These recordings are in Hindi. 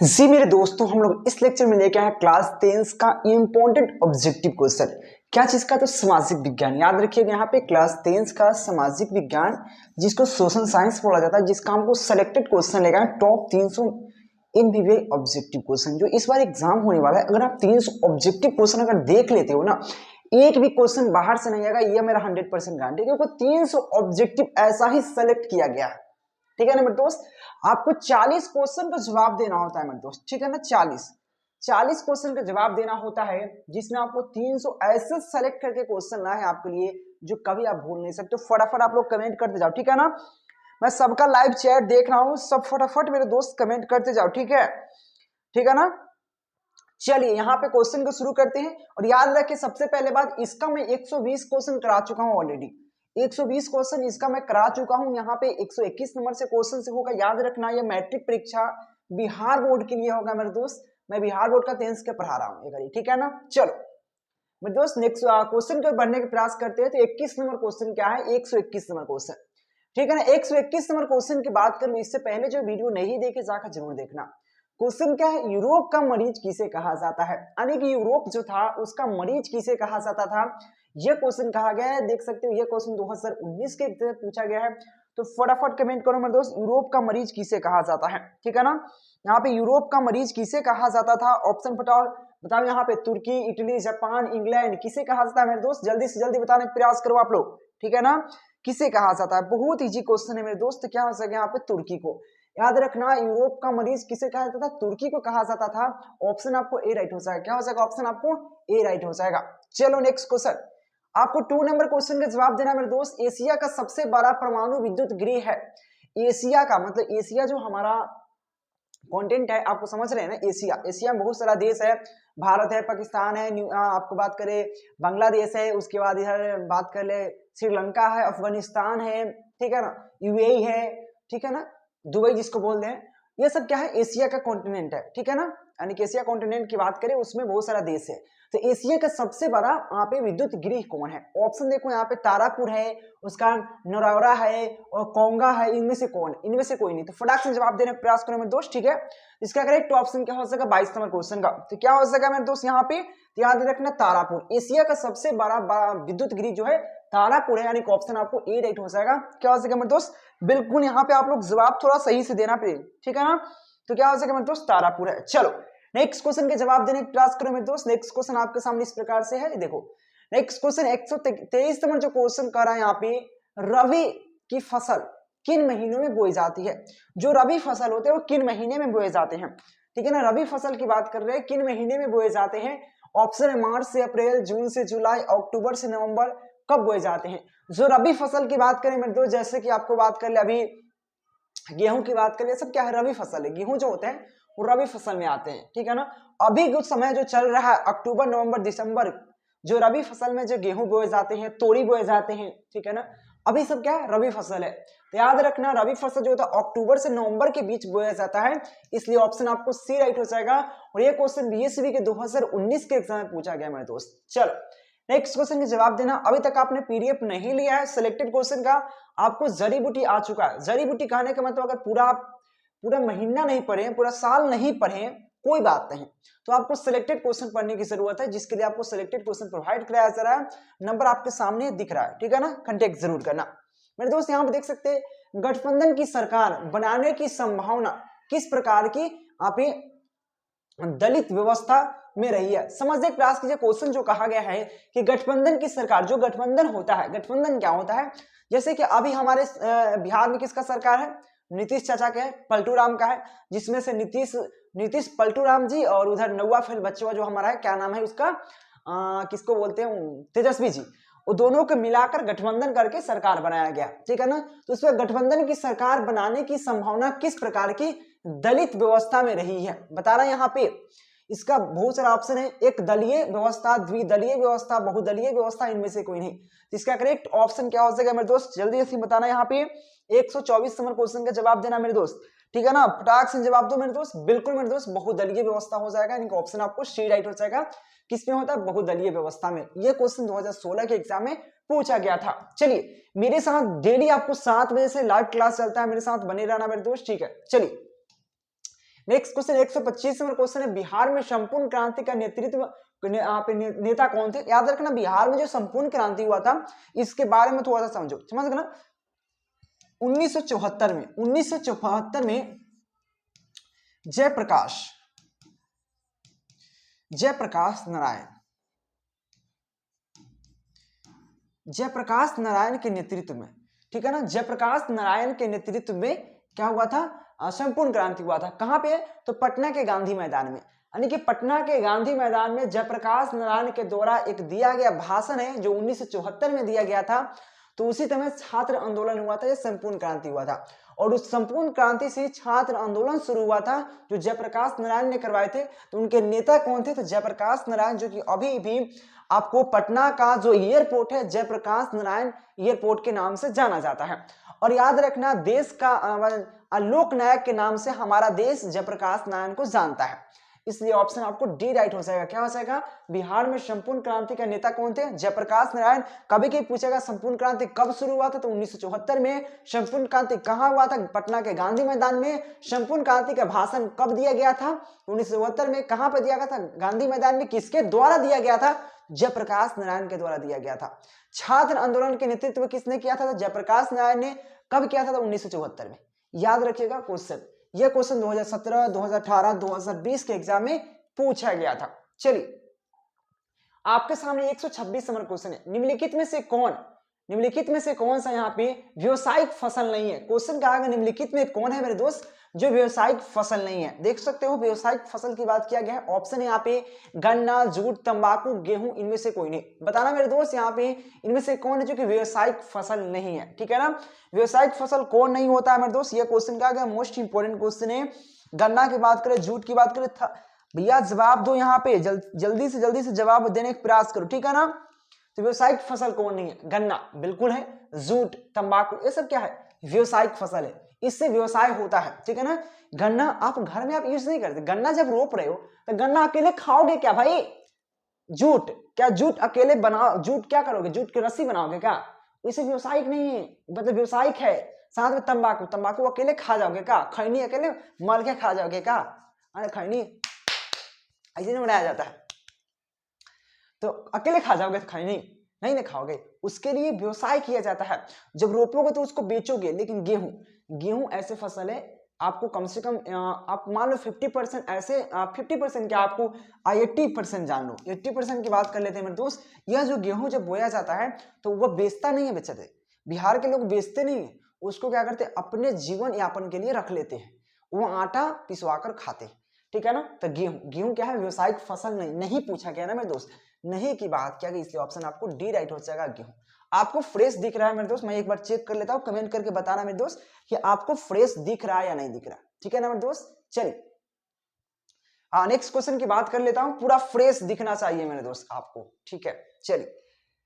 जी मेरे दोस्तों, हम लोग इस लेक्चर में लेके आए क्लास 10 का इंपॉर्टेंट ऑब्जेक्टिव क्वेश्चन। क्या चीज का? तो सामाजिक विज्ञान। याद रखिएगा यहाँ पे क्लास 10 का सामाजिक विज्ञान, जिसको सोशल साइंस बोला जाता है, जिसका हमको सेलेक्टेड क्वेश्चन लेगा टॉप 300 इंडिविजुअल ऑब्जेक्टिव क्वेश्चन जो इस बार एग्जाम होने वाला है। अगर आप 300 ऑब्जेक्टिव क्वेश्चन अगर देख लेते हो ना, एक भी क्वेश्चन बाहर से नहीं आएगा, ये मेरा 100% गारंटी, क्योंकि 300 ऑब्जेक्टिव ऐसा ही सेलेक्ट किया गया है। ठीक है ना मेरे दोस्त, आपको 40 क्वेश्चन का जवाब देना होता है मेरे दोस्त। ठीक है ना, 40 क्वेश्चन का जवाब देना होता है, जिसमें आपको 300 ऐसे सेलेक्ट करके क्वेश्चन ना है आपके लिए जो कभी आप भूल नहीं सकते। फटाफट आप लोग कमेंट करते जाओ, ठीक है ना। मैं सबका लाइव चैट देख रहा हूं, सब फटाफट मेरे दोस्त कमेंट करते जाओ, ठीक है, ठीक है ना। चलिए यहाँ पे क्वेश्चन को शुरू करते हैं। और याद रखिए सबसे पहले बात, इसका मैं 120 क्वेश्चन करा चुका हूं ऑलरेडी। 120 क्वेश्चन इसका मैं करा चुका हूं। यहाँ पे 121 नंबर से क्वेश्चन से होगा। याद रखना ये मैट्रिक परीक्षा बिहार बोर्ड के लिए होगा मेरे दोस्त। मैं बिहार बोर्ड का 10 के पढ़ा रहा हूँ, ठीक है ना। चलो मेरे दोस्त नेक्स्ट क्वेश्चन को बढ़ने के प्रयास करते हैं। तो 21 नंबर क्वेश्चन क्या है? 121 नंबर क्वेश्चन, ठीक है ना। 121 नंबर क्वेश्चन की बात करूं, इससे पहले जो वीडियो नहीं देखे जाकर जरूर देखना। क्वेश्चन क्या है? यूरोप का मरीज किसे कहा जाता है? यानी कि यूरोप जो था उसका मरीज किसे कहा जाता था, यह क्वेश्चन कहा गया है। देख सकते हो यह क्वेश्चन 2019 के पूछा गया है। तो फटाफट कमेंट करो मेरे दोस्त, यूरोप का मरीज किसे कहा जाता है, ठीक है ना। यहाँ पे यूरोप का मरीज किसे कहा जाता था? ऑप्शन बताओ यहाँ पे। तुर्की, इटली, जापान, इंग्लैंड, किसे कहा जाता है मेरे दोस्त? जल्दी से जल्दी बताने का प्रयास करो आप लोग, ठीक है ना। किसे कहा जाता है? बहुत इजी क्वेश्चन है मेरे दोस्त। क्या हो सके यहाँ पे? तुर्की को। याद रखना, यूरोप का मरीज किसे कहा जाता था? तुर्की को कहा जाता था। ऑप्शन आपको ए राइट हो जाएगा। क्या हो जाएगा? ऑप्शन आपको ए राइट हो जाएगा। चलो नेक्स्ट क्वेश्चन, आपको 2 नंबर क्वेश्चन का जवाब देना मेरे दोस्त। एशिया का सबसे बड़ा परमाणु विद्युत गृह है। एशिया का मतलब एशिया जो हमारा कॉन्टिनेंट है, आपको समझ रहे हैं ना। एशिया, एशिया में बहुत सारा देश है। भारत है, पाकिस्तान है, आपको बात करें बांग्लादेश है, उसके बाद इधर बात कर ले श्रीलंका है, अफगानिस्तान है, ठीक है ना, यूएई है, ठीक है ना, दुबई जिसको बोलते हैं। ये सब क्या है? एशिया का कॉन्टिनेंट है, ठीक है ना। यानी कि एशिया कॉन्टिनेंट की बात करें उसमें बहुत सारा देश है। तो एशिया का सबसे बड़ा यहाँ पे विद्युत गृह कौन है? ऑप्शन देखो यहाँ पे, तारापुर है, उसका नौरा है और कोंगा है। इनमें से कौन? इनमें से कोई नहीं। तो फटाक से जवाब देने का प्रयास करो मेरे दोस्त, ठीक है। इसका करेक्ट ऑप्शन क्या हो सकेगा? 22 नंबर क्वेश्चन का। तो क्या हो सकेगा मेरे दोस्त यहाँ पे? याद रखना तारापुर। एशिया का सबसे बड़ा विद्युत गृह जो है तारापुर है, यानी कि ऑप्शन आपको ए राइट हो जाएगा। क्या हो सकेगा मेरे दोस्त? बिल्कुल यहाँ पे आप लोग जवाब थोड़ा सही से देना पे, ठीक है ना। तो क्या हो सकेगा मेरे दोस्त? तारापुर है। चलो नेक्स्ट क्वेश्चन के जवाब देने का प्रयास करो मेरे दोस्त। नेक्स्ट क्वेश्चन आपके सामने इस प्रकार से है, देखो नेक्स्ट क्वेश्चन 123 नंबर जो क्वेश्चन कर रहा है यहाँ पे, रवि की फसल किन महीनों में बोई जाती है? जो रबी फसल होते हैं वो किन महीने में बोए जाते हैं, ठीक है ना। रबी फसल की बात कर रहे हैं, किन महीने में बोए जाते हैं? ऑप्शन है मार्च से अप्रैल, जून से जुलाई, अक्टूबर से नवंबर। कब बोए जाते हैं? जो रबी फसल की बात करें मेरे दोस्त, जैसे कि आपको बात कर ले अभी गेहूं की बात करें, सब क्या है? रबी फसल है। गेहूं जो होते हैं वो रबी फसल में आते हैं, ठीक है ना। अभी कुछ समय जो चल रहा है अक्टूबर, नवंबर, दिसंबर, जो रबी फसल में जो गेहूं बोए जाते हैं, तोरी बोए जाते हैं, ठीक है ना। अभी सब क्या है? रबी फसल है। तो याद रखना रबी फसल जो होता है अक्टूबर से नवंबर के बीच बोया जाता है, इसलिए ऑप्शन आपको सी राइट हो जाएगा। और ये क्वेश्चन बीएसवी के 2019 के एग्जाम में पूछा गया मेरे दोस्त। चलो नेक्स्ट क्वेश्चन का जवाब देना। अभी तक आपने पीडीएफ नहीं लिया है सिलेक्टेड क्वेश्चन का, आपको जड़ी बूटी आ चुका है। जड़ी बूटी कहने का मतलब, अगर पूरा महीना नहीं पढ़े, पूरा साल नहीं पढ़े, कोई बात नहीं, तो आपको सिलेक्टेड क्वेश्चन पढ़ने की जरूरत है, जिसके लिए आपको सिलेक्टेड क्वेश्चन प्रोवाइड कराया जा रहा है। नंबर आपके सामने दिख रहा है, ठीक है ना। कंटेक्ट जरूर करना मेरे दोस्त। यहाँ पे देख सकते हैं गठबंधन की सरकार बनाने की संभावना किस प्रकार की आप दलित व्यवस्था में रही है? समझने का प्रयास कीजिए। क्वेश्चन जो कहा गया है कि गठबंधन की सरकार, जो गठबंधन होता है, गठबंधन क्या होता है? जैसे कि अभी हमारे बिहार में किसका सरकार है? नीतीश चाचा का है, पलटू राम का है, जिसमें से नीतीश पलटू राम जी, और उधर नौवा फेल बच्चवा जो हमारा है, क्या नाम है उसका, किसको बोलते हैं, तेजस्वी जी। वो दोनों को मिलाकर गठबंधन करके सरकार बनाया गया, ठीक है ना। तो उसमें गठबंधन की सरकार बनाने की संभावना किस प्रकार की दलित व्यवस्था में रही है बता रहा है यहाँ पे। इसका बहुत सारा ऑप्शन है, एक दलीय व्यवस्था, द्विदलीय व्यवस्था, बहुदलीय व्यवस्था, इनमें से कोई नहीं। इसका करेक्ट ऑप्शन क्या हो जाएगा मेरे दोस्त? जल्दी से बताना। यहाँ पे 124 नंबर क्वेश्चन का जवाब देना मेरे दोस्त, ठीक है ना। फटाक से जवाब दो मेरे दोस्त। बिल्कुल मेरे दोस्त, बहुदलीय व्यवस्था हो जाएगा। इनका ऑप्शन आपको सी राइट हो जाएगा। किसमें होता है? बहुदलीय व्यवस्था में। यह क्वेश्चन 2016 के एग्जाम में पूछा गया था। चलिए मेरे साथ डेली आपको 7 बजे से लाइव क्लास चलता है, मेरे साथ बने रहना मेरे दोस्त, ठीक है। चलिए नेक्स्ट क्वेश्चन 125 नंबर क्वेश्चन है, बिहार में संपूर्ण क्रांति का नेतृत्व यहाँ पे नेता कौन थे? याद रखना, बिहार में जो संपूर्ण क्रांति हुआ था इसके बारे में थोड़ा सा समझो, समझ गए ना। 1974 में जयप्रकाश नारायण के नेतृत्व में, ठीक है ना, जयप्रकाश नारायण के नेतृत्व में क्या हुआ था? संपूर्ण क्रांति हुआ था। कहां पे? तो पटना के गांधी मैदान में। यानी कि पटना के गांधी मैदान में जयप्रकाश नारायण के द्वारा एक दिया गया भाषण है जो 1974 में दिया गया था। तो उसी समय छात्र आंदोलन हुआ था, यह संपूर्ण क्रांति हुआ था। और उस संपूर्ण क्रांति से छात्र आंदोलन शुरू हुआ था जो जयप्रकाश नारायण ने करवाए थे। तो उनके नेता कौन थे? तो जयप्रकाश नारायण, जो कि अभी भी आपको पटना का जो एयरपोर्ट है जयप्रकाश नारायण एयरपोर्ट के नाम से जाना जाता है। और याद रखना, देश का लोक नायक के नाम से हमारा देश जयप्रकाश नारायण को जानता है, इसलिए ऑप्शन आपको डी राइट हो जाएगा। क्या हो जाएगा? बिहार में संपूर्ण क्रांति का नेता कौन थे? जयप्रकाश नारायण। कभी कभी पूछेगा संपूर्ण क्रांति कब शुरू हुआ था? तो 1974 में। संपूर्ण क्रांति कहां हुआ था? पटना के गांधी मैदान में। संपूर्ण क्रांति का भाषण कब दिया गया था? 1974 में। कहां पर दिया गया था? गांधी मैदान में। किसके द्वारा दिया गया था? जयप्रकाश नारायण के द्वारा दिया गया था। छात्र आंदोलन के नेतृत्व किसने किया था? जयप्रकाश नारायण ने। कब किया था? 1974 में। याद रखिएगा क्वेश्चन, यह क्वेश्चन 2017, 2018, 2020 के एग्जाम में पूछा गया था। चलिए आपके सामने 126 नंबर क्वेश्चन है, निम्नलिखित में से कौन सा यहाँ पे व्यावसायिक फसल नहीं है? क्वेश्चन क्या आएगा, निम्नलिखित में कौन है मेरे दोस्त जो व्यावसायिक फसल नहीं है? देख सकते हो व्यावसायिक फसल की बात किया गया है। ऑप्शन है यहाँ पे गन्ना, जूट, तंबाकू, गेहूं, इनमें से कोई नहीं। बताना मेरे दोस्त यहाँ पे इनमें से कौन है जो कि व्यावसायिक फसल नहीं है, ठीक है ना। व्यावसायिक फसल कौन नहीं होता है मेरे दोस्त? ये क्वेश्चन क्या गया, मोस्ट इंपोर्टेंट क्वेश्चन है। गन्ना की बात करें, जूट की बात करें, भैया जवाब दो यहाँ पे, जल्दी से जवाब देने का प्रयास करो, ठीक है ना। तो व्यावसायिक फसल कौन नहीं है? गन्ना बिल्कुल है, जूट, तंबाकू, ये सब क्या है? व्यावसायिक फसल है, इससे व्यवसाय होता है, ठीक है ना। गन्ना आप घर में आप यूज नहीं करते। गन्ना जब रोप रहे हो तो गन्ना अकेले खाओगे क्या भाई? जूट, क्या जूट अकेले बनाओ? जूट क्या करोगे? जूट की रस्सी बनाओगे क्या? इसे व्यवसायिक नहीं है, मतलब व्यवसायिक है। साथ में तंबाकू, तंबाकू अकेले खा जाओगे क्या? खैनी अकेले मल के खा जाओगे क्या? अरे खैनी ऐसे नहीं बनाया जाता है, तो अकेले खा जाओगे तो खैनी नहीं खाओगे। उसके लिए व्यवसाय किया जाता है। जब रोपोगे तो उसको बेचोगे। लेकिन गेहूं ऐसे फसल है, आपको कम से कम आप मान लो 50% ऐसे 50% क्या, आपको 80% जान लो। 80% की बात कर लेते हैं मेरे दोस्त। यह जो गेहूं जब बोया जाता है तो वह बेचता नहीं है बेचते, बिहार के लोग बेचते नहीं है, उसको क्या करते, अपने जीवन यापन के लिए रख लेते हैं। वो आटा पिसवा कर खाते हैं, ठीक है ना। तो गेहूं क्या है? व्यवसायिक फसल नहीं पूछा गया ना मेरे दोस्त, नहीं की बात क्या गई, इसलिए ऑप्शन आपको डी राइट हो जाएगा। गेहूं आपको फ्रेश दिख रहा है मेरे दोस्त? मैं एक बार चेक कर लेता हूं, कमेंट करके बताना मेरे दोस्त कि आपको फ्रेश दिख रहा है या नहीं दिख रहा, ठीक है ना मेरे दोस्त। चलिए नेक्स्ट क्वेश्चन की बात कर लेता हूं। पूरा फ्रेश दिखना चाहिए मेरे दोस्त आपको, ठीक है। चलिए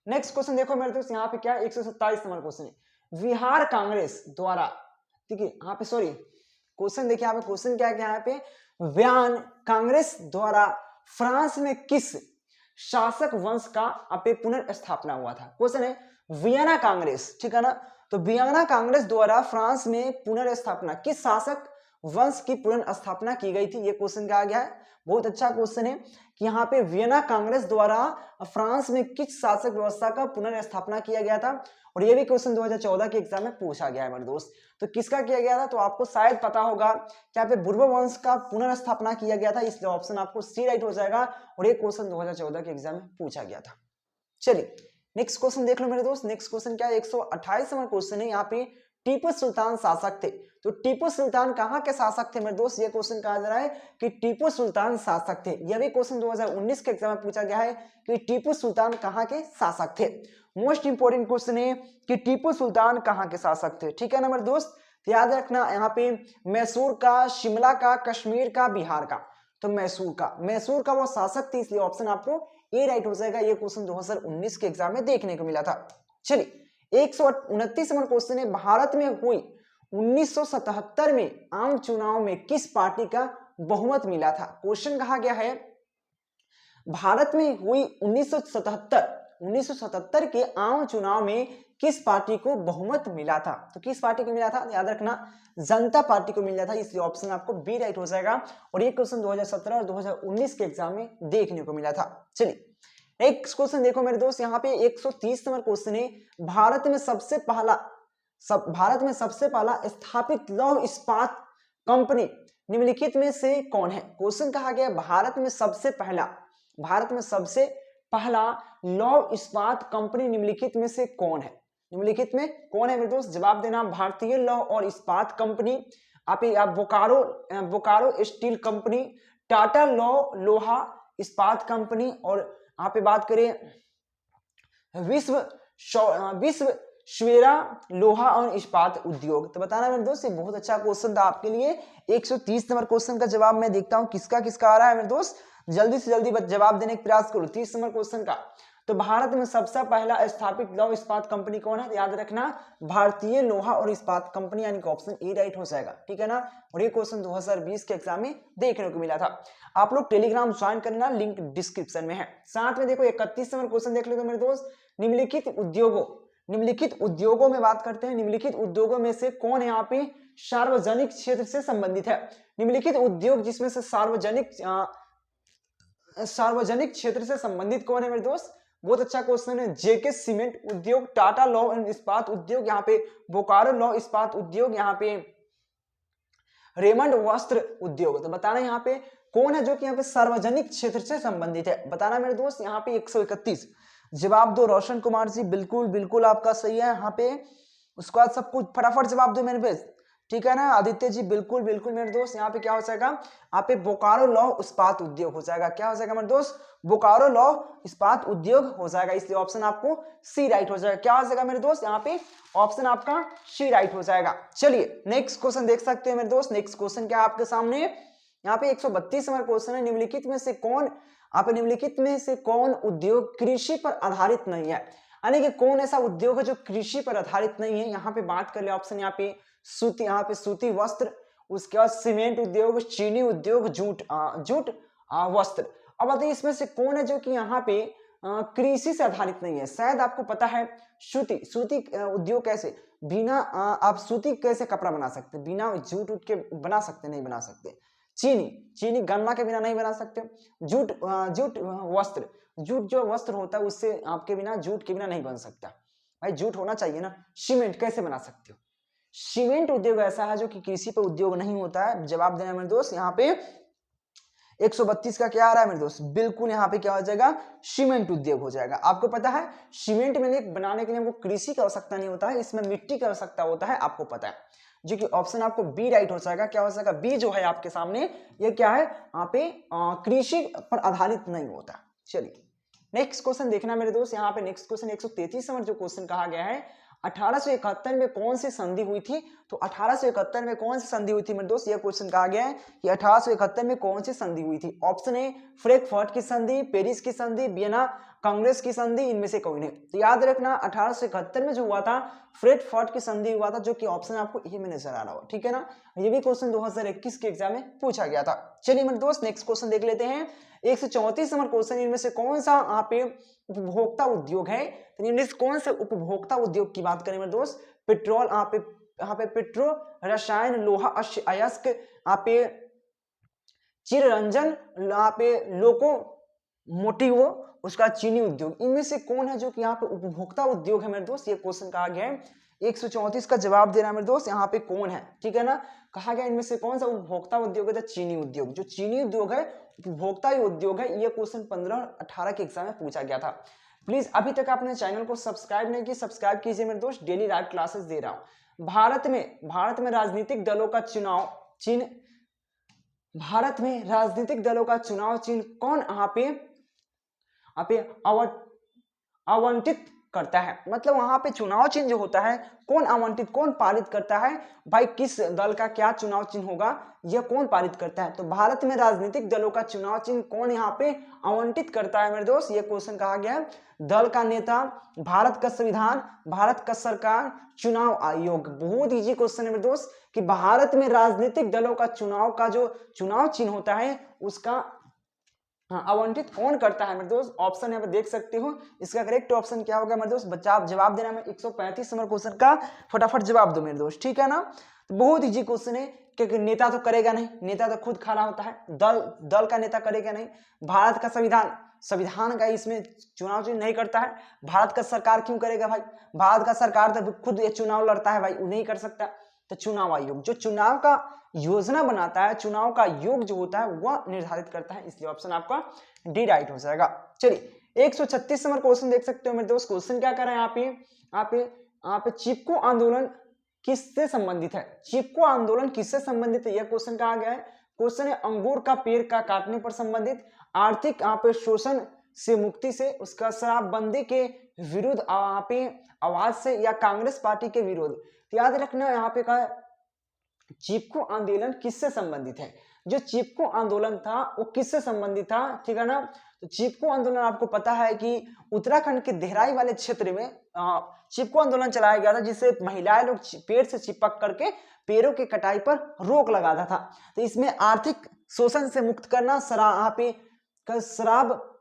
नेक्स्ट क्वेश्चन देखो मेरे दोस्त, यहाँ पे क्या 127 नंबर क्वेश्चन है। बिहार कांग्रेस द्वारा, ठीक है, यहाँ पे सॉरी क्वेश्चन देखिए, यहाँ पे क्वेश्चन क्या है, यहाँ पे व्यान कांग्रेस द्वारा फ्रांस में किस शासक वंश का पुनर्स्थापना हुआ था? क्वेश्चन है वियना कांग्रेस, ठीक है ना। तो वियना कांग्रेस द्वारा फ्रांस में पुनर्स्थापना किस शासक वंश की पुनर्स्थापना की गई थी? ये क्वेश्चन क्या आ गया है, बहुत अच्छा क्वेश्चन है कि यहाँ पे वियना कांग्रेस द्वारा फ्रांस में किस शासक व्यवस्था का पुनर्स्थापना किया गया था। और ये भी क्वेश्चन 2014 के एग्जाम में पूछा गया है मेरे दोस्त। तो किसका किया गया था? तो आपको शायद पता होगा कि यहाँ पे बुर्बो वंश का पुनर्स्थापना किया गया था, इसलिए ऑप्शन आपको सी राइट हो जाएगा। और ये क्वेश्चन 2014 के एग्जाम में पूछा गया था। चलिए नेक्स्ट क्वेश्चन देख लो मेरे दोस्त। नेक्स्ट क्वेश्चन क्या है, 128 नंबर क्वेश्चन है। यहाँ पे टीपू सुल्तान शासक थे, तो टीपू सुल्तान कहाँ के शासक थे मेरे दोस्त? ये क्वेश्चन कहा जा रहा है कि टीपू सुल्तान शासक थे। यह भी क्वेश्चन 2019 के एग्जाम में पूछा गया है कि टीपू सुल्तान कहाँ के शासक थे। मोस्ट इंपोर्टेंट क्वेश्चन है कि टीपू सुल्तान कहाँ के शासक थे, ठीक है ना मेरे दोस्त। तो याद रखना यहाँ पे मैसूर का, शिमला का, कश्मीर का, बिहार का। तो मैसूर का वो शासक थे, इसलिए ऑप्शन आपको ए राइट हो जाएगा। ये क्वेश्चन 2019 के एग्जाम में देखने को मिला था। चलिए 129 नंबर क्वेश्चन है, भारत में हुई 1977 में आम चुनाव में किस पार्टी का बहुमत मिला था? क्वेश्चन कहा गया है भारत में हुई 1977 के आम चुनाव में किस पार्टी को बहुमत मिला था? तो किस पार्टी को मिला था? याद रखना जनता पार्टी को मिला था, इसलिए ऑप्शन आपको बी राइट हो जाएगा। और ये क्वेश्चन 2017 और 2019 के एग्जाम में देखने को मिला था। चलिए नेक्स्ट क्वेश्चन देखो मेरे दोस्त, यहाँ पे 130 नंबर क्वेश्चन है। भारत में सबसे पहला स्थापित लौह इस्पात कंपनी निम्नलिखित में से कौन है? क्वेश्चन कहा गया भारत में सबसे पहला लौह इस्पात कंपनी निम्नलिखित में से कौन है? निम्नलिखित में कौन है मेरे दोस्त? जवाब देना भारतीय लौह और इस्पात कंपनी, आप बोकारो स्टील कंपनी, टाटा लोहा इस्पात कंपनी, और आप बात करें विश्व श्वेरा लोहा और इस्पात उद्योग। तो बताना मेरे दोस्त, ये बहुत अच्छा क्वेश्चन था आपके लिए। 130 नंबर क्वेश्चन का जवाब मैं देखता हूं किसका आ रहा है मेरे दोस्त, जल्दी से जल्दी जवाब देने का प्रयास करो। 30 नंबर क्वेश्चन का, तो भारत में सबसे पहला स्थापित लौह इस्पात कंपनी कौन है? याद रखना भारतीय लोहा और इस्पात कंपनी, यानी कि ऑप्शन ए राइट हो जाएगा, ठीक है ना। और ये क्वेश्चन 2020 के एग्जाम में देखने को मिला था। आप लोग टेलीग्राम ज्वाइन करना, लिंक डिस्क्रिप्शन में है। साथ में देखो 31 नंबर क्वेश्चन देख लो मेरे दोस्त, निम्नलिखित उद्योगों में बात करते हैं। निम्नलिखित उद्योगों में से कौन यहाँ पे सार्वजनिक क्षेत्र से संबंधित है? निम्नलिखित उद्योग जिसमें से सार्वजनिक क्षेत्र से संबंधित कौन है मेरे दोस्त? बहुत अच्छा क्वेश्चन है। जेके सीमेंट उद्योग, टाटा लौह एंड इस्पात उद्योग, यहाँ पे बोकारो लौह इस्पात उद्योग, यहाँ पे रेमंड वस्त्र उद्योग। तो बताना यहाँ पे कौन है जो कि यहाँ पे सार्वजनिक क्षेत्र से संबंधित है? बताना मेरे दोस्त, यहाँ पे 131 जवाब दो। रोशन कुमार जी बिल्कुल आपका सही है यहाँ पे। उसके बाद सब कुछ फटाफट जवाब दो मेरे बेस्ट, ठीक है ना। आदित्य जी बिल्कुल मेरे दोस्त, यहाँ पे क्या हो जाएगा? यहाँ पे बोकारो लौह इस्पात उद्योग हो जाएगा। क्या हो जाएगा मेरे दोस्त? बोकारो लौह इस्पात उद्योग हो जाएगा, इसलिए ऑप्शन आपको सी राइट हो जाएगा। क्या हो जाएगा मेरे दोस्त? यहाँ पे ऑप्शन आपका सी राइट हो जाएगा। चलिए नेक्स्ट क्वेश्चन देख सकते हैं मेरे दोस्त। नेक्स्ट क्वेश्चन क्या है आपके सामने? यहाँ पे 132 नंबर क्वेश्चन है। निम्नलिखित में से कौन उद्योग कृषि पर आधारित नहीं है? यानी कि कौन ऐसा उद्योग है जो कृषि पर आधारित नहीं है? यहाँ पे बात कर ले ऑप्शन, यहाँ पे सूती वस्त्र, उसके बाद सीमेंट उद्योग, चीनी उद्योग, जूट वस्त्र। अब बताइए इसमें से कौन है जो कि यहाँ पे कृषि से आधारित नहीं है? शायद आपको पता है सूती उद्योग कैसे बिना आप सूती कैसे कपड़ा बना सकते, बिना जूट के बना सकते? नहीं बना सकते। चीनी गन्ना के बिना नहीं बना सकते। जूट जो वस्त्र होता है उससे आपके बिना, जूट के बिना नहीं बन सकता भाई, जूट होना चाहिए ना। सीमेंट कैसे बना सकते हो? सीमेंट उद्योग ऐसा है जो कि कृषि पर उद्योग नहीं होता है। जवाब देना मेरे दोस्त, यहाँ पे 132 का क्या आ रहा है मेरे दोस्त? बिल्कुल यहाँ पे क्या हो जाएगा? सीमेंट उद्योग हो जाएगा। आपको पता है सीमेंट में बनाने के लिए हमको कृषि की आवश्यकता नहीं होता है, इसमें मिट्टी की आवश्यकता होता है, आपको पता है, जो कि ऑप्शन आपको बी राइट हो जाएगा। क्या हो जाएगा? बी जो है आपके सामने, ये क्या है? यहाँ पे कृषि पर आधारित नहीं होता। चलिए नेक्स्ट क्वेश्चन देखना मेरे दोस्त। यहाँ पे नेक्स्ट क्वेश्चन 133 नंबर जो क्वेश्चन कहा गया है, 1871 में कौन सी संधि हुई थी? तो 1871 में कौन सी संधि हुई थी मेरे दोस्त? ये क्वेश्चन कहा गया है कि 1871 में कौन सी संधि हुई थी? ऑप्शन ए फ्रैंकफर्ट की संधि, पेरिस की संधि, वियना कांग्रेस की संधि, इनमें से कोई नहीं। तो याद रखना 1871 में जो हुआ था फ्रैंकफर्ट की संधि हुआ था, जो कि ऑप्शन आपको ये में नजर आ रहा हो, ठीक है ना। ये भी क्वेश्चन 2021 के एग्जाम में पूछा गया था। चलिए मेरे दोस्त नेक्स्ट क्वेश्चन देख लेते हैं। 134 नंबर क्वेश्चन, इनमें से कौन सा यहाँ पे उपभोक्ता उद्योग है? तो इनमें से कौन से उपभोक्ता उद्योग की बात करें मेरे दोस्त? पेट्रोल, यहाँ पे पेट्रो रसायन, लोहा अयस्क, यहाँ पे चिररंजन, यहाँ पे लोको मोटिवो, उसका चीनी उद्योग। इनमें से कौन है जो कि यहाँ पे उपभोक्ता उद्योग है मेरे दोस्त? ये क्वेश्चन कहा गया है। 134 का जवाब देना मेरे दोस्त, यहाँ पे कौन है, ठीक है ना। कहा गया इनमें से कौन सा उपभोक्ता उद्योग है? चीनी उद्योग। जो चीनी उद्योग है उपभोक्ता उद्योग है। ये क्वेश्चन 15-18 के एग्जाम में पूछा गया था। प्लीज अभी तक आपने चैनल को सब्सक्राइब नहीं किया, सब्सक्राइब कीजिए मेरे दोस्त, डेली लाइव क्लासेस दे रहा हूं। भारत में राजनीतिक दलों का चुनाव चिन्ह, भारत में राजनीतिक दलों का चुनाव चिन्ह कौन यहाँ पे आवंटित करता है? मतलब वहां पे चुनाव चिन्ह जो होता है कौन पारित करता है भाई? किस दल का क्या चुनाव चिन्ह होगा, यह कौन पारित करता है? तो भारत में राजनीतिक दलों का चुनाव चिन्ह कौन यहाँ पे आवंटित करता है मेरे दोस्त? ये क्वेश्चन कहा गया है। दल का नेता, भारत का संविधान, भारत का सरकार, चुनाव आयोग। बहुत इजी क्वेश्चन है मेरे दोस्त कि भारत में राजनीतिक दलों का चुनाव का जो चुनाव चिन्ह होता है उसका हाँ, आवंटित कौन करता है मेरे दोस्त? ऑप्शन यहाँ पे देख सकते हो, इसका करेक्ट ऑप्शन क्या होगा मेरे दोस्त? बच्चा आप जवाब देना है 135 नंबर क्वेश्चन का, फटाफट जवाब दो मेरे दोस्त, ठीक है ना। तो बहुत इजी क्वेश्चन है, क्योंकि नेता तो करेगा नहीं, नेता तो खुद खड़ा होता है, दल का नेता करेगा नहीं। भारत का संविधान का इसमें चुनाव नहीं करता है। भारत का सरकार क्यों करेगा भाई? भारत का सरकार तो खुद ये चुनाव लड़ता है भाई, वो नहीं कर सकता। तो चुनाव आयोग जो चुनाव का योजना बनाता है, चुनाव का योग जो होता है वह निर्धारित करता है, इसलिए ऑप्शन आपका डी राइट हो जाएगा। चलिए 136 नंबर क्वेश्चन देख सकते हो मेरे दोस्त। क्वेश्चन क्या कर रहे हैं यहाँ पे चिपको आंदोलन किससे संबंधित है? चिपको आंदोलन किससे संबंधित है, यह क्वेश्चन कहा गया है। क्वेश्चन है अंगूर का पेड़ का काटने पर संबंधित, आर्थिक यहाँ पे शोषण से मुक्ति से, उसका शराबबंदी के विरुद्ध यहाँ पे आवाज से, या कांग्रेस पार्टी के विरोध। तो याद रखना यहाँ पे कहा चिपको आंदोलन किससे संबंधित है। जो चिपको आंदोलन था वो किससे संबंधित था, ठीक है ना। तो चिपको आंदोलन आपको पता है कि उत्तराखंड के देहराई वाले क्षेत्र में चिपको आंदोलन चलाया गया था, जिससे महिलाएं लोग पेड़ से चिपक करके पेड़ों की कटाई पर रोक लगाता था। तो इसमें आर्थिक शोषण से मुक्त करना,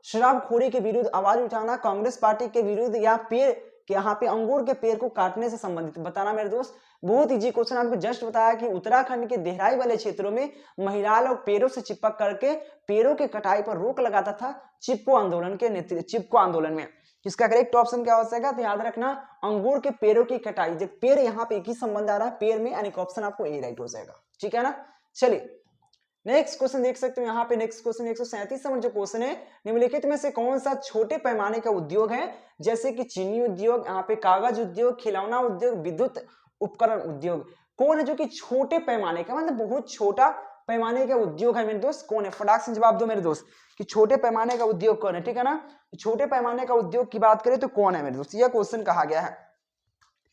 शराबखोरी के विरुद्ध आवाज उठाना, कांग्रेस पार्टी के विरुद्ध, या पेड़ के यहाँ पे अंगूर के पेड़ को काटने से संबंधित बताना मेरे दोस्त। बहुत इजी क्वेश्चन, आपको जस्ट बताया कि उत्तराखंड के देहराई वाले क्षेत्रों में महिला लोग पेड़ों से चिपक करके पेड़ों की कटाई पर रोक लगाता था चिपको आंदोलन के नेतृत्व, चिपको आंदोलन में। इसका करेक्ट ऑप्शन क्या हो जाएगा? तो याद रखना अंगूर के पेड़ों की कटाई, जब पेड़ यहाँ पे एक ही संबंध आ रहा है पेड़ में, यानी ऑप्शन आपको ए राइट हो जाएगा, ठीक है ना। चलिए नेक्स्ट क्वेश्चन देख सकते हो यहाँ पे। नेक्स्ट क्वेश्चन 137 नंबर जो क्वेश्चन है, निम्नलिखित में से कौन सा छोटे पैमाने का उद्योग है? जैसे कि चीनी उद्योग, यहाँ पे कागज उद्योग, खिलौना उद्योग, विद्युत उपकरण उद्योग। कौन है जो कि छोटे पैमाने का, मतलब बहुत छोटा पैमाने का उद्योग है मेरे दोस्त? कौन है? फटाक से जवाब दो मेरे दोस्त कि छोटे पैमाने का उद्योग कौन है, ठीक है ना। छोटे पैमाने का उद्योग की बात करें तो कौन है मेरे दोस्त, यह क्वेश्चन कहा गया है,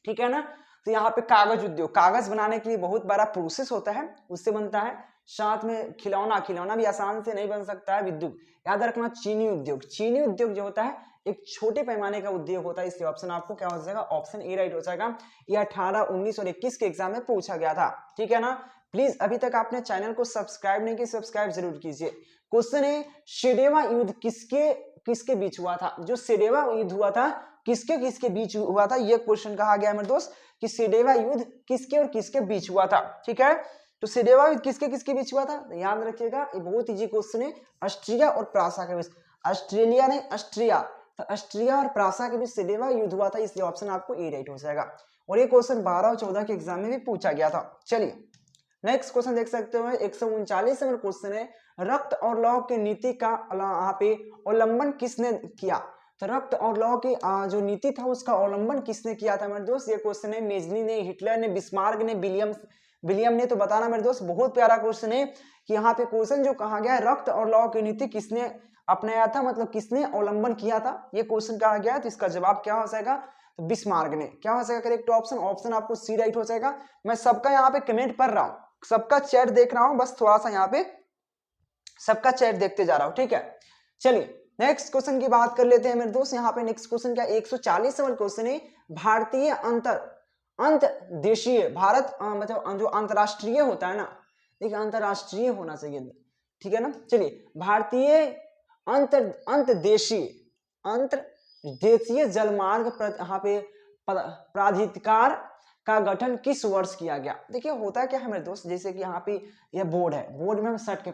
ठीक है ना। तो यहाँ पे कागज उद्योग, कागज बनाने के लिए बहुत बड़ा प्रोसेस होता है, उससे बनता है। साथ में खिलौना भी आसान से नहीं बन सकता है। विद्युत, याद रखना चीनी उद्योग जो होता है एक छोटे पैमाने का उद्योग होता है, इसलिए ऑप्शन आपको क्या हो जाएगा? ऑप्शन ए राइट हो जाएगा। यह 18, 19 और 21 के एग्जाम में पूछा गया था, ठीक है ना। प्लीज अभी तक आपने चैनल को सब्सक्राइब नहीं किया, सब्सक्राइब जरूर कीजिए। क्वेश्चन है सिडेवा युद्ध किसके बीच हुआ था? जो सिडेवा युद्ध हुआ था किसके बीच हुआ था, यह क्वेश्चन कहा गया मेरे दोस्त कि सिडेवा युद्ध किसके और किसके बीच हुआ था, ठीक है। तो सिडेवा युद्ध किसके बीच हुआ था? याद रखिएगा, ये बहुत इजी क्वेश्चन है। ऑस्ट्रिया और प्रासा के बीच, ऑस्ट्रेलिया नहीं ऑस्ट्रिया, तो ऑस्ट्रिया और प्रासा के बीच सिडेवा युद्ध हुआ था, इसलिए ऑप्शन आपको ए राइट हो जाएगा। और ये क्वेश्चन 12 और 14 के एग्जाम में भी पूछा गया था। चलिए नेक्स्ट क्वेश्चन देख सकते हो, 139 नंबर क्वेश्चन है, रक्त और लौह की नीति का यहाँ पे अवलंबन किसने किया? तो रक्त और लौह की जो नीति था उसका अवलंबन किसने किया था मेरे दोस्त? ये क्वेश्चन है मेजनी ने, हिटलर ने, बिस्मार्क ने, विलियम ने। तो बताना मेरे दोस्त, बहुत प्यारा क्वेश्चन है कि यहाँ पे क्वेश्चन जो कहा गया है रक्त और लौह की नीति किसने अपनाया था, मतलब किसने अवलंबन किया था, ये क्वेश्चन कहा गया है। तो इसका जवाब क्या हो जाएगा? तो बिस्मार्क ने। क्या हो जाएगा करेक्ट ऑप्शन आपको सी राइट हो जाएगा। मैं सबका यहाँ पे कमेंट पढ़ रहा हूँ, सबका चैट देख रहा हूँ, बस थोड़ा सा यहाँ पे सबका चैट देखते जा रहा हूँ, ठीक है। चलिए नेक्स्ट क्वेश्चन की बात कर लेते हैं मेरे दोस्त। यहाँ पे नेक्स्ट क्वेश्चन क्या 140 नंबर क्वेश्चन है, भारतीय अंतरदेशीय, भारत मतलब जो अंतरराष्ट्रीय होता है ना, देखिए अंतरराष्ट्रीय होना चाहिए, ठीक है ना। चलिए भारतीय अंतरदेशीय जलमार्ग यहाँ पे प्राधिकार का गठन किस वर्ष किया गया? देखिए होता क्या है मेरे दोस्त, जैसे कि यहाँ पे यह बोर्ड है, बोर्ड में हम सट के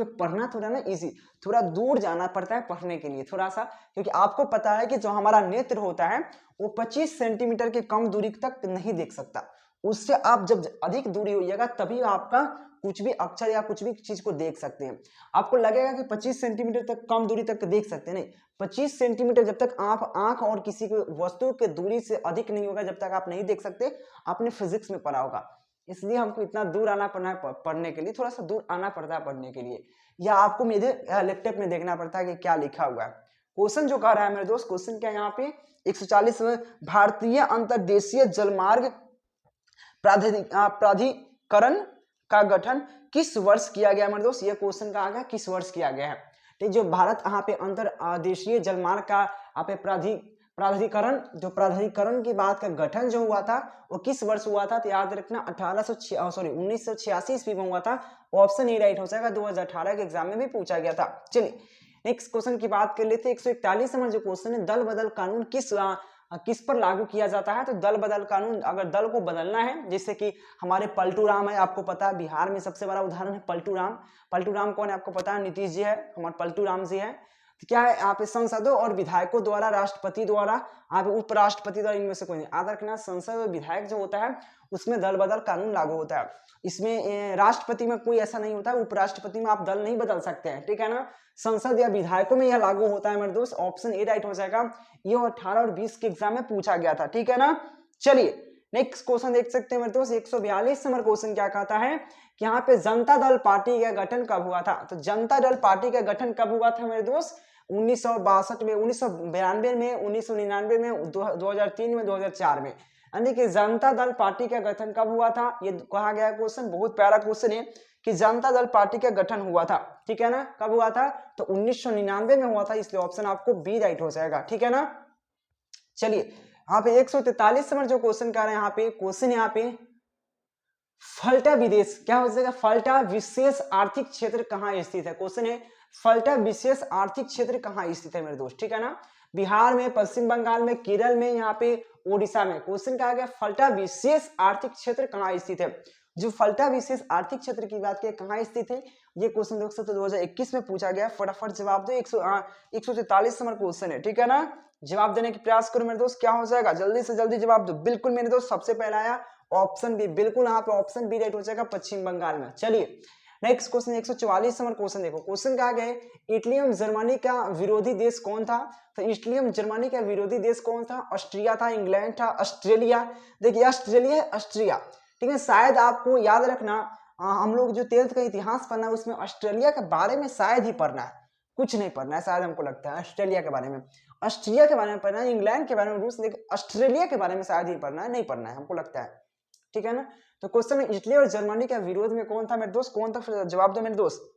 पढ़ना थोड़ा ना इजी, थोड़ा दूर जाना पड़ता है पढ़ने के लिए थोड़ा सा, क्योंकि आपको पता है कि जो हमारा नेत्र होता है वो 25 सेंटीमीटर के कम दूरी तक नहीं देख सकता। उससे आप जब अधिक दूरी होइएगा तभी आपका कुछ भी अक्षर या कुछ भी चीज को देख सकते हैं। आपको लगेगा कि 25 सेंटीमीटर तक कम दूरी तक देख सकते हैं, नहीं, 25 सेंटीमीटर जब तक आप आंख और किसी वस्तु के दूरी से अधिक नहीं होगा जब तक आप नहीं देख सकते। आपने फिजिक्स में पढ़ा होगा, इसलिए हमको इतना दूर आना पड़ना है पढ़ने के लिए, थोड़ा सा दूर आना पड़ता है पढ़ने के लिए, या आपको मेरे लैपटॉप में देखना पड़ता है कि क्या लिखा हुआ है। क्वेश्चन जो कह रहा है मेरे दोस्त, क्वेश्चन क्या है यहाँ पे 140 में, भारतीय अंतरदेशीय जलमार्ग प्राधिकरण का गठन किस वर्ष किया गया मेरे दोस्त? ये क्वेश्चन कहा गया किस वर्ष किया गया है। ठीक, जो भारत यहाँ पे अंतरदेशीय जलमार्ग का यहाँ पे प्राधिकरण की बात का गठन जो हुआ था वो किस वर्ष हुआ था? तो याद रखना 1986 ईस्वी में हुआ था। ऑप्शन ए राइट हो जाएगा, 2018 के एग्जाम में भी पूछा गया था। चलिए नेक्स्ट क्वेश्चन की बात कर लेते हैं 141 नंबर जो क्वेश्चन है, दल बदल कानून किस पर लागू किया जाता है। तो दल बदल कानून, अगर दल को बदलना है, जैसे कि हमारे पलटू राम है, आपको पता है बिहार में सबसे बड़ा उदाहरण है पलटू राम। पलटू राम कौन है आपको पता है, नीतीश जी है, हमारे पलटू राम जी है। तो क्या है यहाँ पे सांसदों और विधायकों द्वारा, राष्ट्रपति द्वारा, यहाँ पे उपराष्ट्रपति द्वारा, इनमें से कोई नहीं। याद रखना, संसद और विधायक जो होता है उसमें दल बदल कानून लागू होता है। इसमें राष्ट्रपति में कोई ऐसा नहीं होता है, उपराष्ट्रपति में आप दल नहीं बदल सकते हैं, ठीक है ना। संसद या विधायकों में यह लागू होता है मेरे दोस्त। ऑप्शन ए राइट हो जाएगा। ये 18 और 20 के एग्जाम में पूछा गया था, ठीक है ना। चलिए नेक्स्ट क्वेश्चन देख सकते हैं मेरे दोस्त, 142 नंबर क्वेश्चन क्या कहता है कि यहाँ पे जनता दल पार्टी का गठन कब हुआ था। तो जनता दल पार्टी का गठन कब हुआ था मेरे दोस्त, 1962 में, 1992 में, 1999 में, 2003 में, 2004 में। यानी कि जनता दल पार्टी का गठन कब हुआ था, ये कहा गया क्वेश्चन, बहुत प्यारा क्वेश्चन है कि जनता दल पार्टी का गठन हुआ था, ठीक है ना। कब हुआ था, तो 1999 में हुआ था, इसलिए ऑप्शन आपको बी राइट हो जाएगा, ठीक है ना। चलिए यहाँ पे 143 नंबर जो क्वेश्चन कर रहे हैं, यहाँ पे क्वेश्चन, यहाँ पे फल्टा विदेश क्या हो जाएगा, फल्टा विशेष आर्थिक क्षेत्र कहाँ स्थित है। क्वेश्चन है फल्टा विशेष आर्थिक क्षेत्र कहाँ स्थित है मेरे दोस्त, ठीक है ना। बिहार में, पश्चिम बंगाल में, केरल में, यहाँ पे ओडिशा में। क्वेश्चन कहा गया फल्टा विशेष आर्थिक क्षेत्र कहाँ स्थित है। जो फल्टा विशेष आर्थिक क्षेत्र की बात करें कहाँ स्थित है, ये क्वेश्चन देख सकते हो 2021 में पूछा गया। फटाफट जवाब दो, 143 नंबर क्वेश्चन है, ठीक है ना। जवाब देने की प्रयास करो मेरे दोस्त, क्या हो जाएगा, जल्दी से जल्दी जवाब दो। बिल्कुल मेरे दोस्त सबसे पहला आया ऑप्शन बी, बिल्कुल यहाँ पे ऑप्शन बी राइट हो जाएगा, पश्चिम बंगाल में। चलिए नेक्स्ट क्वेश्चन 144 नंबर क्वेश्चन देखो। क्वेश्चन क्या गया, इटली एवं जर्मनी का विरोधी देश कौन था। तो इटली एवं जर्मनी का विरोधी देश कौन था, ऑस्ट्रिया था, इंग्लैंड था, ऑस्ट्रेलिया। देखिए ऑस्ट्रेलिया है, ऑस्ट्रिया, ठीक है। शायद आपको याद रखना, हम लोग जो 10th का इतिहास पढ़ना है उसमें ऑस्ट्रेलिया के बारे में शायद ही पढ़ना है, कुछ नहीं पढ़ना है शायद, हमको लगता है ऑस्ट्रेलिया के बारे में, ऑस्ट्रिया के बारे में पढ़ना है, इंग्लैंड के बारे में, रूस, लेकिन ऑस्ट्रेलिया के बारे में शायद ही पढ़ना है, नहीं पढ़ना है हमको लगता है, ठीक है ना। तो क्वेश्चन में इटली और जर्मनी का विरोध में कौन था मेरे दोस्त, कौन था, फिर जवाब दो मेरे दोस्त।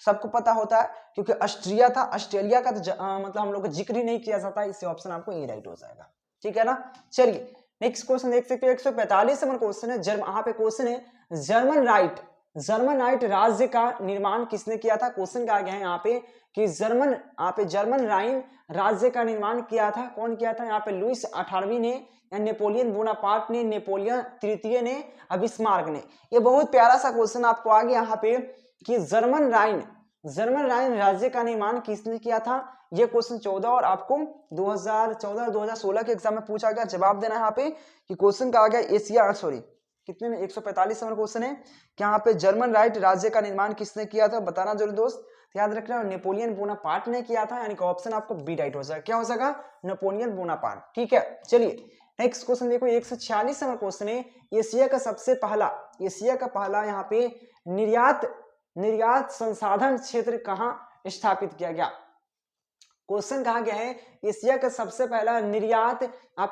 सबको पता होता है क्योंकि ऑस्ट्रिया था, ऑस्ट्रेलिया का तो मतलब हम लोग का जिक्र ही नहीं किया जाता, इससे ऑप्शन आपको ए राइट हो जाएगा, ठीक है ना। चलिए नेक्स्ट क्वेश्चन देख सकते हो 145 नंबर क्वेश्चन है। यहाँ पे क्वेश्चन है जर्मन राइट राज्य का निर्माण किसने किया था। क्वेश्चन क्या गया है यहाँ पे कि जर्मन राइन राज्य का निर्माण किया था, कौन किया था। यहाँ पे लुइस 18वीं ने, या नेपोलियन बोनापार्ट ने, नेपोलियन तृतीय ने, बिस्मार्क ने। ये बहुत प्यारा सा क्वेश्चन आपको आ गया यहाँ पे कि जर्मन राइन राज्य का निर्माण किसने किया था। ये क्वेश्चन 14 और आपको 2014 और 2016 के एग्जाम में पूछा गया। जवाब देना है यहाँ पे कि क्वेश्चन का आ गया एशिया, सॉरी कितने में, 145 नंबर क्वेश्चन है कि यहाँ पे जर्मन राइट राज्य का निर्माण किसने किया था, बताना जरूर दोस्त। याद रखना नेपोलियन बोनापार्ट ने किया था, यानी कि ऑप्शन आपको बी राइट हो जाएगा, क्या हो जाएगा, नेपोलियन बोनापार्ट, ठीक है। चलिए नेक्स्ट क्वेश्चन देखो 146 नंबर क्वेश्चन है। एशिया का पहला यहाँ पे निर्यात संसाधन क्षेत्र कहाँ स्थापित किया गया। क्वेश्चन कहा गया है एशिया का सबसे पहला निर्यात यहाँ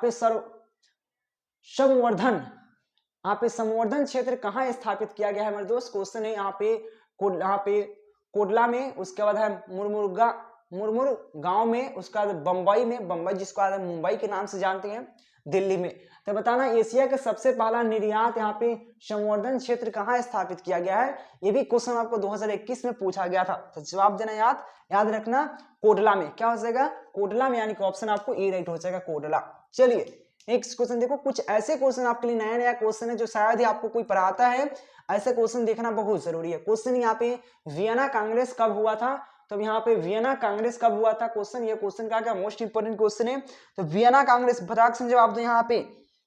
पे संवर्धन क्षेत्र कहाँ स्थापित किया गया है मेरे दोस्त। क्वेश्चन है यहाँ पे कोडला में, उसके बाद है मुरमुर गांव में, उसका बम्बई जिसको आज मुंबई के नाम से जानते हैं, दिल्ली में। तो बताना एशिया का सबसे पहला निर्यात यहाँ पे संवर्धन क्षेत्र कहाँ स्थापित किया गया है। ये भी क्वेश्चन आपको 2021 में पूछा गया था, तो जवाब देना याद रखना कोडला में, क्या हो जाएगा, कोडला में, यानी कि ऑप्शन आपको ए राइट हो जाएगा, कोडला। चलिए नेक्स्ट क्वेश्चन देखो, कुछ ऐसे क्वेश्चन आपके लिए नया क्वेश्चन है जो शायद ही आपको कोई पढ़ाता है, ऐसे क्वेश्चन देखना बहुत जरूरी है। क्वेश्चन यहाँ पे वियना कांग्रेस कब हुआ था। तो यहाँ पे वियना कांग्रेस कब हुआ था क्वेश्चन, ये क्वेश्चन का क्या मोस्ट इंपोर्टेंट क्वेश्चन है। तो वियना कांग्रेस फटाक से जवाब दो यहाँ पे।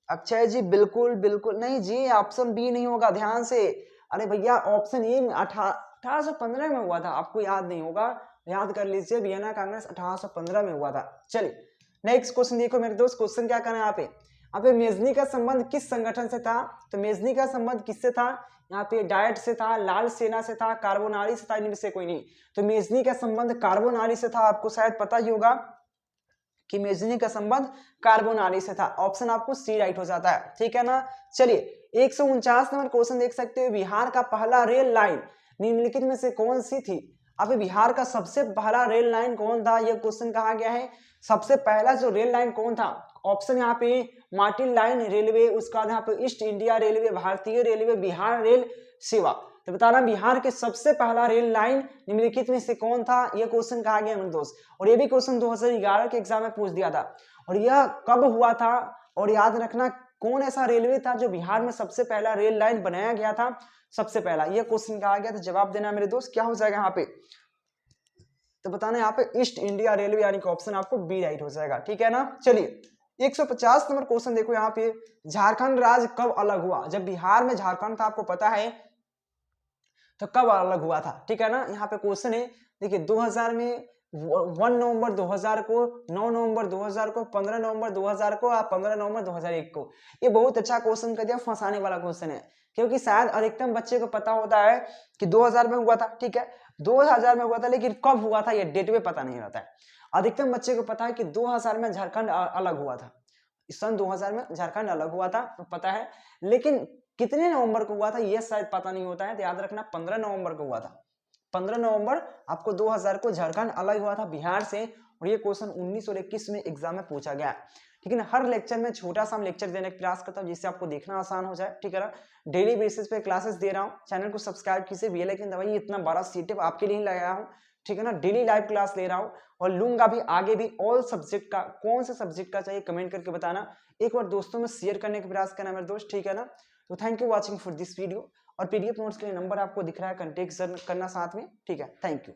अक्षय जी बिल्कुल नहीं जी, ऑप्शन बी नहीं होगा, ध्यान से। अरे भैया ऑप्शन ए 1815 में हुआ था, आपको याद नहीं होगा, याद कर लीजिए, वियना कांग्रेस 1815 में हुआ था। चलिए नेक्स्ट क्वेश्चन देखो मेरे दोस्त, क्वेश्चन क्या करना है यहाँ पे मेजनी का संबंध किस संगठन से था। तो मेजनी का संबंध किससे था, यहाँ पे डाइट से था, लाल सेना से था, कार्बोनारी से था, इनमें से कोई नहीं। तो मेजनी का संबंध कार्बोनारी से था, आपको शायद पता ही होगा कि मेजनी का संबंध कार्बोनारी से था, ऑप्शन आपको सी राइट हो जाता है, ठीक है ना। चलिए 149 नंबर क्वेश्चन देख सकते हो, बिहार का पहला रेल लाइन निम्नलिखित में से कौन सी थी। अब बिहार का सबसे पहला रेल लाइन कौन था, यह क्वेश्चन कहा गया है। सबसे पहला जो रेल लाइन कौन था, ऑप्शन यहाँ पे मार्टिन लाइन रेलवे, उसके बाद यहाँ पे ईस्ट इंडिया रेलवे, भारतीय रेलवे, बिहार रेल सेवा। तो बताना बिहार के सबसे पहला रेल लाइन निम्नलिखित में से कौन था, यह क्वेश्चन कहा गया मेरे दोस्त। और ये भी क्वेश्चन 2011 के एग्जाम में पूछ दिया था। और यह कब हुआ था, और याद रखना कौन ऐसा रेलवे था जो बिहार में सबसे पहला रेल लाइन बनाया गया था, सबसे पहला, यह क्वेश्चन कहा गया। तो जवाब देना मेरे दोस्त, क्या हो जाएगा यहाँ पे, तो बताना यहाँ पे ईस्ट इंडिया रेलवे, यानी कि ऑप्शन आपको बी राइट हो जाएगा, ठीक है ना। चलिए 150 नंबर क्वेश्चन देखो यहाँ पे, झारखंड राज्य कब अलग हुआ। जब बिहार में झारखंड था आपको पता है, तो कब अलग हुआ था, ठीक है ना। यहाँ पे क्वेश्चन है, देखिए 2000 में 1 नवंबर 2000 को, 9 नवंबर 2000 को, 15 नवंबर 2000 को, और 15 नवंबर 2001 को। ये बहुत अच्छा क्वेश्चन कर दिया, फंसाने वाला क्वेश्चन है, क्योंकि शायद अधिकतम बच्चे को पता होता है कि 2000 में हुआ था, ठीक है 2000 में हुआ था, लेकिन कब हुआ था ये डेट में पता नहीं रहता है। अधिकतम बच्चे को पता है कि 2000 में झारखंड अलग हुआ था, सन 2000 में झारखंड अलग हुआ था तो पता है, लेकिन कितने नवंबर को हुआ था यह शायद पता नहीं होता है। तो याद रखना 15 नवंबर को हुआ था, 15 नवंबर आपको 2000 को झारखंड अलग हुआ था बिहार से। और ये क्वेश्चन 19 और 21 में एग्जाम में पूछा गया। लेकिन हर लेक्चर में छोटा सा लेक्चर देने का प्रयास करता हूँ, जिससे आपको देखना आसान हो जाए, ठीक है ना। डेली बेसिस पे क्लासेस दे रहा हूँ, चैनल को सब्सक्राइब कीजिए, बेल आइकन दबाइए, इतना बड़ा सीटेप आपके लिए लगाया हूँ, ठीक है ना। डेली लाइव क्लास ले रहा हूँ और लूंगा भी आगे भी। ऑल सब्जेक्ट का, कौन से सब्जेक्ट का चाहिए कमेंट करके बताना, एक बार दोस्तों में शेयर करने का प्रयास करना मेरे दोस्त, ठीक है ना। तो thank you watching for this video. और पीडीएफ नोट्स के लिए नंबर आपको दिख रहा है, कंटेक्ट करना साथ में, ठीक है। Thank you.